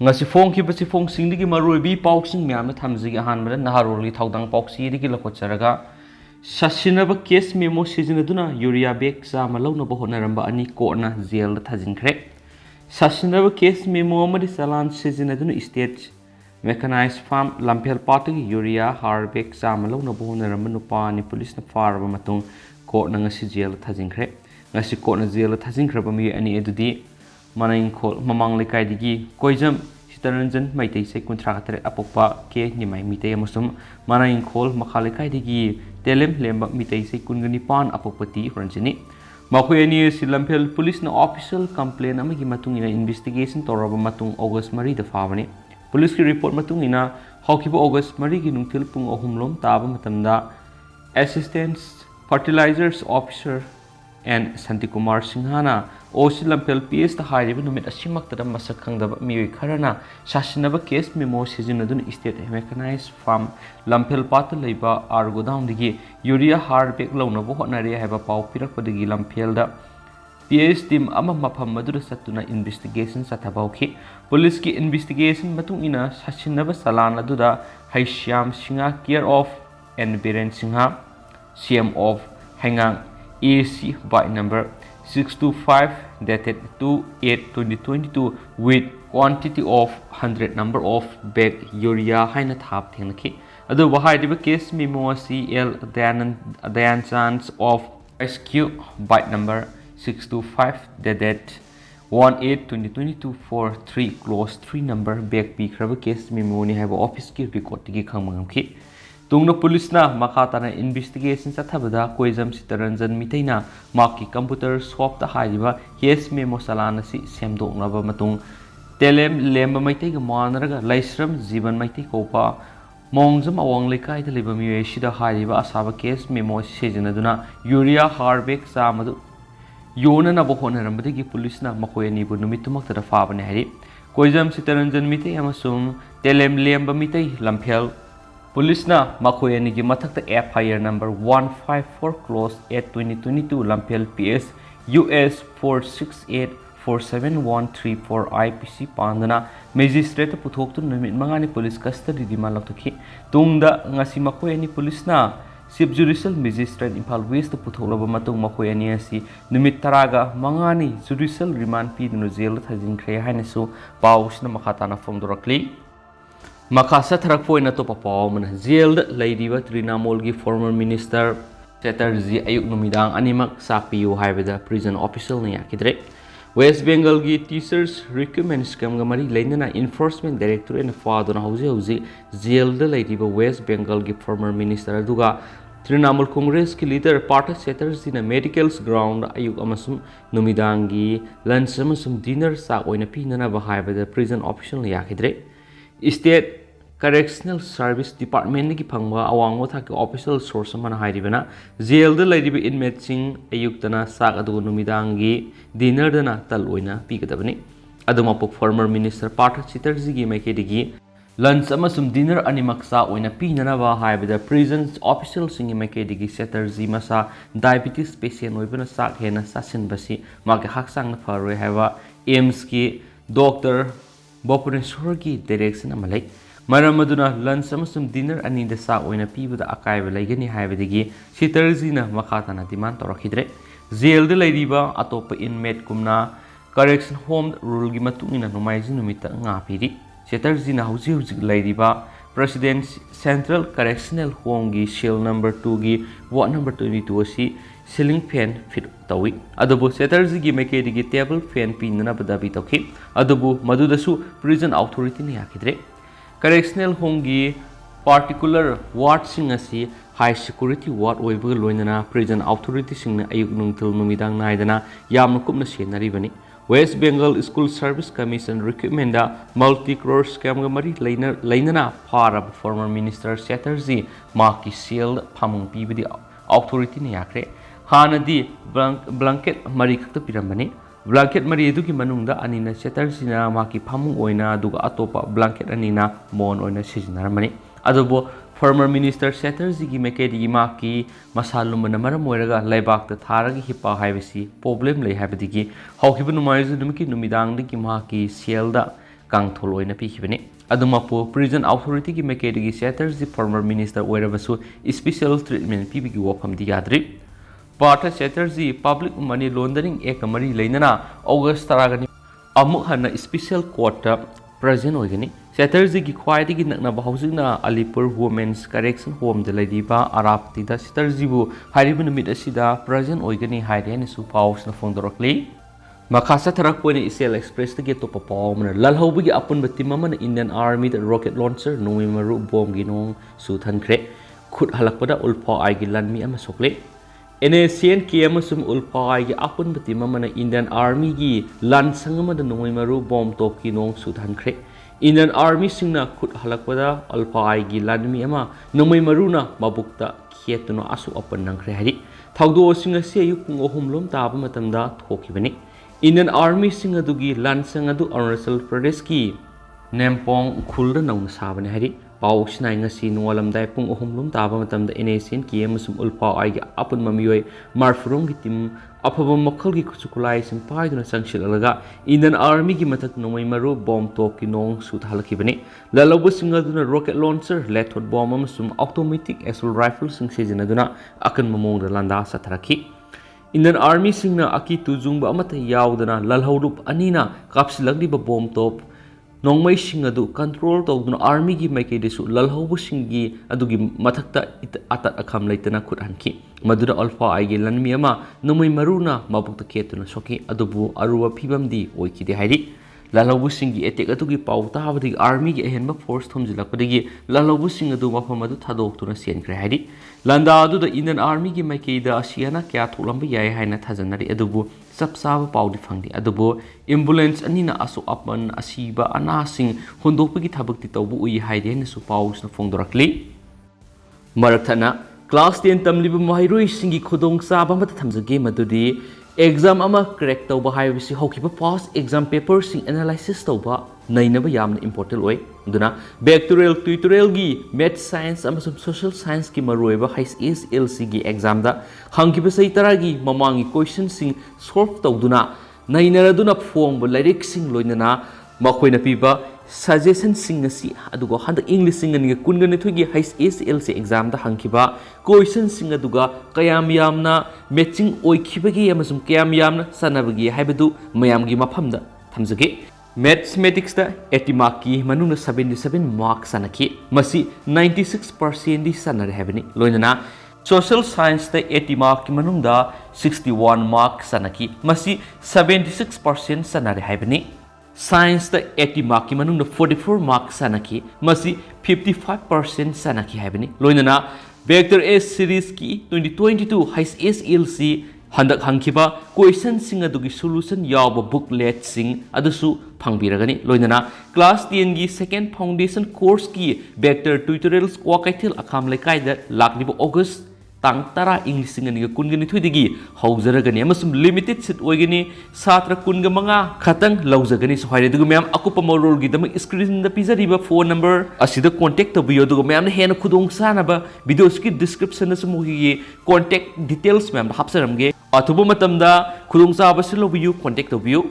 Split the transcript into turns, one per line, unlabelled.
ngasi phong ki basi phong sing digi maroi bi pauksing myam na thamji gi han mara naharoli thaudang pauksi digi lakot charaga sasinaba case memo season aduna urea bag sa malawna bo honaramba ani ko na jail thajin khre sasinaba case memo amadi salan season aduna state mechanized farm lamphel party urea har bag sa malawna bo honaramba nupa ni police na farba matung ko na ngasi jail thajin khre ngasi ko na jail thajin khra ba mi ani edudi manaing khol mamang lekai digi koijam sitaranjan maitai se kuntra katre apokpa ke nimai mitai amasum manaing khol makha lekai digi telem lemba mitai se kungani pan apokpati ranjini makhoi ani silamphel police na official complaint amagi matung ina investigation toraba matung august 3 da fawani police ki report matung ina hawkiba august 3 gi nungthil pung 3 lom taba matamda assistant fertilizers officer and Santi Kumar Singhana Osi Lampel PS the high numit asimak the masakang the Miri Karana Sashinaba case memo seasonadun state mechanized farm Lampel Pat Leba Argo down the urea hard bake loan of Honari have a pow pirak for the Lampelda PS team Amapam Madura Satuna investigation Satabauki Police ki investigation Matungina Sashinaba Salana Duda Haisham Singha care of and Biren Singha CM of Hangang AC by number 625 dated 2/8/2022 with quantity of 100 number of bag urea haina thap thenaki adu bahai diba case memo CL Dayan chance of SQ by number 625 dated 1/8/2022 for 3 clause 3 number bag p khraba case memo ni haiba office ki record gi khangmangki Tungna police na makatana investigation sa thabada koizam sitaranjan mitaina maki computer shop ta haiba case memo salana si semdokna ba matung telem lemba maitai ga manaraga laisram jiban maitai kopa mongjam awang lekai da liba mi sida haiba asaba case memo sejana duna urea harbek sa madu yona na bo honaramba gi police na makoyani bu numitumak ta fa bane hari koizam sitaranjan mitai amasum telem lemba mitai lamphel Police na makoyani gi mathakta FIR number 154 close 8/2022 Lampel PS US 468474134 IPC pandana magistrate puthoktu numit mangani police custody di malakthi tungda ngasi makoyani police na chief judicial magistrate Imphal West puthokloba matung makoyani asi numit taraga mangani judicial remand pi dunu jail thajin khre hainasu pawsna makhatana fomdorakli Makasa Tharakpoina to Papawman, jailed Leiriba Trinamol former minister Chatterjee Ayuk Nungdang Animak Chak piyu hairakpada prison official na yakhidre West Bengal gi teachers recommend scam gamari lainana enforcement directorate na fadona hauji jailed Leiriba West Bengal gi former minister aduga Trinamool Congress ki leader Partha Chatterjee na medicals ground Ayuk amasum Nungdang gi lunch amasum dinner chak oina pinana ba hairakpada prison official na yakhidre State Correctional Service Department ki phangwa awangwa thak official source mana hairibana jail da laidiba inmate sing ayuktana sak adu numidangi dinner dana tal oina pigadabani aduma pok former minister Partha Chatterjee gi maikedi lunch amasum dinner animak sa oina pinana ba haibada prisons official sing maikedi Chatterjee masa diabetes patient oibana sak hena sasin basi mage haksang na faroi haiwa AIMS ki doctor Bopuneswar ki direction amalai maramaduna lunch amasum dinner ani da sa oina pibada akaiba laigani haibadagi Chatterjee na makhatana demand torakhidre jail de lairiba atopa inmate kumna correction home rule gi matungina nomaiji numita nga piri Chatterjee na hauji lairiba president central correctional home gi cell number 2 gi ward number 22 si ceiling fan fit tawi adubu Chatterjee gi maikedi gi table fan pinna badabi tawki adubu madudasu prison authority ni yakhidre correctional home gi particular ward sing asi high security ward oiba loinana prison authority sing na ayuk nungthil numidang naidana yamna kupna senari bani West Bengal School Service Commission recommenda multi-crore scam gamari lainana farab former minister Chatterjee maki shield phamung pibadi authority ni yakre hanadi blanket mari khakta pirambani blanket mari edu ki manungda anina Chatterjee na maki phamung oina aduga atopa blanket anina mon oina sijinaramani adubo former minister Chatterjee gi maikedi maki masalum na maram oiraga laibak ta tharagi hipa haibasi problem lei haibadigi hawkiba numaizu numki numidang digi maki sielda कांगथोल ओइना पीखिबने अदुमापो prison authority की मेकेडगी सेटर्जी former minister ओइरबसु special treatment पीबीगी वफमदी याद्रि Partha Chatterjee public money laundering एक मरी लेना अगस्त तरागनी अमुक हन स्पेशल कोर्ट प्रेजेंट होगनी सेटर्जी की ख्वाइदगी नकनब हौजिकना अलीपुर वुमेन्स करेक्शन होम द लेरिबा अरापतिदा सेटर्जीबु हारिबु नुमित असिदा प्रेजेंट होगनी हाइरेनसु पाउसना फोंदोरकली मखासा थरकपोइन इसेल एक्सप्रेस तगे तो पाउमन ललहौबगी अपुनब टीम अमन इंडियन आर्मी द रॉकेट लॉन्चर नोइमरु बॉम्ब गिनों सुथनख्रे खुद हलकपदा उल्फा आइगी लनमी अमा सोकले NACN की अमसुम उल्फा आइगी अपुनब टीम अमन इंडियन आर्मी की लन संगमद नोइमरु बॉम्ब टॉप गिनों सुथनख्रे इंडियन आर्मी सिंगना खुद हलकपदा अल्फा आइगी लनमी अमा नोइमरुना मबुक्ता खेतुना असु अपन नंख्रे हरि थौदो सिंग से अयुक पुंग अहुमलोम ताब मतमदा थोकिबनी इंडियन आर्मी सिंग अदुगी लन संग अदु अरुणाचल प्रदेश की नेमपोंग खुल्द नौन साबने हरि पाउसना ngasi nualamdai pung ahumlum taba matamda NACN ki amasum ulpa aigi apun mamioi marfurong gi tim afaba makhal gi kuchukulai sim paiduna sangshilalaga Indian Army gi mathak nomai maru bomb top ki nong suthalakibani lalobu singaduna rocket launcher lethod bomb amasum automatic assault rifle sing sijinaduna akan mamong da landa satharaki Indian Army singna aki tujungba amata yaudana lalhaurup anina kapsilagdiba bomb top नोंमै सिंग अदु control तौदुना army की माइकेदेसु ललहौबु सिंगी अदुगी मथक्ता अतत अखम लैतना खुदहनखि मदुदा alpha आइगे लनमी अमा नोंमै मरुना मबुक्ता केतुना सोके अदुबु अरुवा फिबमदी ओइखिदे हाइरि ललहौबु सिंगी attack अदुगी पाउ ताबदि army की अहेनबा force थोमजिलकपदगी ललहौबु सिंग अदु मफम अदु थादोक्तुना सेनख्रे हाइरि लंदा अदुदा Indian army की माइकेदा असियाना क्या थोलंबा याय हाइना थाजनरि अदुबु सबसाब पाउदी फंगदी अदुबो एम्बुलेंस अनिना असु अपन असीबा अनासिंग होंदोकपगी थबक्ति तौबु उइ हाइदेनसु पाउसना फोंदोरकली मरथना क्लास 10 तमलिबु महिरोइ सिंगी खुदोंग साबा मत थमजगे मदुदी एग्जाम अमा क्रैक तौबा हाइबसि हौकिबा पास एग्जाम पेपर सिंग एनालाइसिस तौबा नैनबा यामना इंपोर्टेंट ओइ दुना बैक्टोरियल ट्यूटोरियल की मैथ साइंस अमसुम सोशल साइंस की मरोइबा HSLC की एग्जाम दा हंगिबा सही तरह की ममांगी क्वेश्चन सिंग सॉल्व तौदुना नैनरदुना फोंब लाइरिक सिंग लोइनना मखोइना पीबा सजेशन सिंग असि अदुगा हंद इंग्लिश सिंग नि कुनगने थुगी HSLC एग्जाम दा हंगिबा क्वेश्चन सिंग अदुगा कयाम यामना मैचिंग ओइखिबगी अमसुम कयाम यामना सनबगी हाइबदु मयामगी मफमदा थमजगे मैथमेटिक्स दा 80 मार्क की मनुना 77 मार्क सनकी मसी 96% दी सनर हैबनी लोइनना सोशल साइंस दा 80 मार्क की मनुंदा 61 मार्क सनकी मसी 76% सनर हैबनी साइंस दा 80 मार्क की मनुंदा 44 मार्क सनकी मसी 55% सनकी हैबनी लोइनना वेक्टर ए सीरीज की 2022 HSLC हंदक हंखिबा क्वेश्चन सिंग अदुगी सोल्यूशन याव बुकलेट सिंग अदुसु फंगबिरगनी लोइनना क्लास 10 की सेकेंड फाउंडेशन कोर्स की वेक्टर ट्यूटोरियल्स क्वाकैथल अखाम लेकाइदा लाकलिबो अगस्त तांग तरा इंग्लिश सिंग निगा कुनगनि थुइदिगी हौजरगनी अमसुम लिमिटेड सीट ओइगनी छात्र कुनगा मंगा खतंग लौजगनी सहायरे दुगु मैम अकुप मरोल गी दम स्क्रीन द पिजरिबा फोन नंबर असिदा कांटेक्ट तबियो दुगु मैम हेन खुदोंग सानाबा वीडियोस की डिस्क्रिप्शन न सुमुगी कांटेक्ट डिटेल्स मैम हापसरमगे अथुबो मतमदा खुदोंग साबा सिलोबियो कांटेक्ट तबियो